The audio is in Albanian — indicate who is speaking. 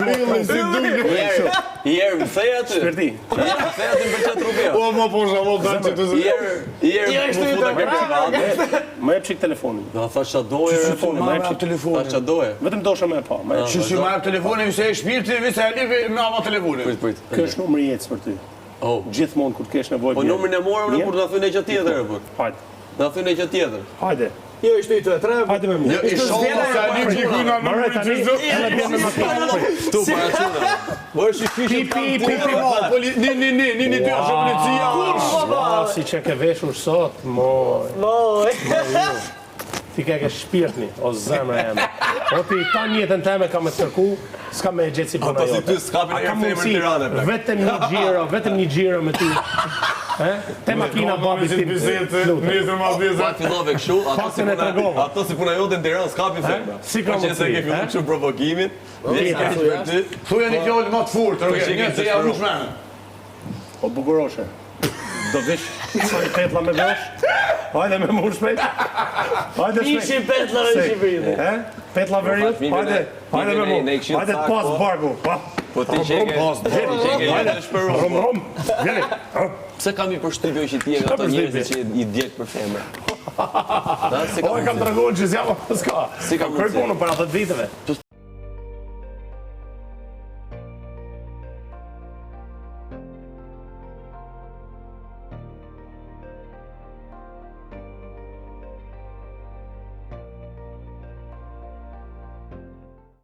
Speaker 1: rrillën si duke.
Speaker 2: Ier më thej aty.
Speaker 3: Shpirti.
Speaker 2: Ier më thej aty për çat rrugë.
Speaker 1: Po më po shalom dan që të zë.
Speaker 2: Ier më futa kërcivate.
Speaker 3: Më jep çik telefonin.
Speaker 2: Do thash ç'a doje.
Speaker 3: Telefonin, më jep çik
Speaker 1: telefonin.
Speaker 2: Thash ç'a doje.
Speaker 3: Vetëm dosha më e pa. Më jep.
Speaker 1: Që më jep telefonin se e shpirti vise e livi me ama telefonin.
Speaker 2: Prit.
Speaker 3: Ky është numri i ecës për ty.
Speaker 2: Oh.
Speaker 3: Gjithmonë kur të kesh nevojë.
Speaker 2: Po numrin e morëm ne kur na thënë gjë tjetër apo.
Speaker 3: Hajde.
Speaker 2: Na thënë gjë tjetër.
Speaker 3: Hajde.
Speaker 4: Jo, ishte i të tre.
Speaker 3: Hajde me mua.
Speaker 1: I shoh se a livi gjuna numrin e çdo.
Speaker 3: Edhe bën me makinë.
Speaker 2: Tu para çuna. Mos i fish
Speaker 1: Pi, ni ty është policia.
Speaker 3: Si që ke veshur sot, moj. Ti ke shpirtni, o zemra jeme. O ti ta njëtën teme ka me të kërku, s'ka me e gjithë si bëna
Speaker 2: pasi
Speaker 3: jote.
Speaker 2: ty s'kapin
Speaker 3: A
Speaker 2: e
Speaker 3: ka
Speaker 2: femër në Tiranë, plak.
Speaker 3: vetëm një gjiro me ty. Te makina babit tim.
Speaker 2: Pa fillove kështu,
Speaker 3: Faktën e tregova.
Speaker 2: ato si puna jote në Tiranë s'kapin femra.
Speaker 3: Si ka
Speaker 2: Po që se
Speaker 3: mundsi,
Speaker 2: ke filluar kështu provokimin, ne s'ka për ty.
Speaker 1: Thuaj një fjalë më të fortë, rrugë.
Speaker 2: shikoj
Speaker 1: Një se
Speaker 2: se
Speaker 1: ja
Speaker 2: shpërro.
Speaker 1: rush mënë.
Speaker 3: O buguroshe. Do vish sa i petla me vesh. Hajde me mur shpejt. Hajde shpejt.
Speaker 4: Ishin petla në Shqipëri.
Speaker 3: Petla veriut. Hajde. Hajde me
Speaker 2: ne
Speaker 3: mur.
Speaker 2: këshim
Speaker 3: Hajde
Speaker 2: sakt,
Speaker 3: pas
Speaker 2: po.
Speaker 3: barku.
Speaker 2: Po ti çeke.
Speaker 3: Hajde.
Speaker 2: Ti shpërro.
Speaker 3: Rom. Vjeni.
Speaker 2: Pse kam i përshtypjen që ti e nga ato njerëz që i djeg për femra. Da se
Speaker 3: O, e kam treguar që s'jam s'ka.
Speaker 2: Si ka
Speaker 3: Kërë
Speaker 2: mundsi?
Speaker 3: punën për atë viteve.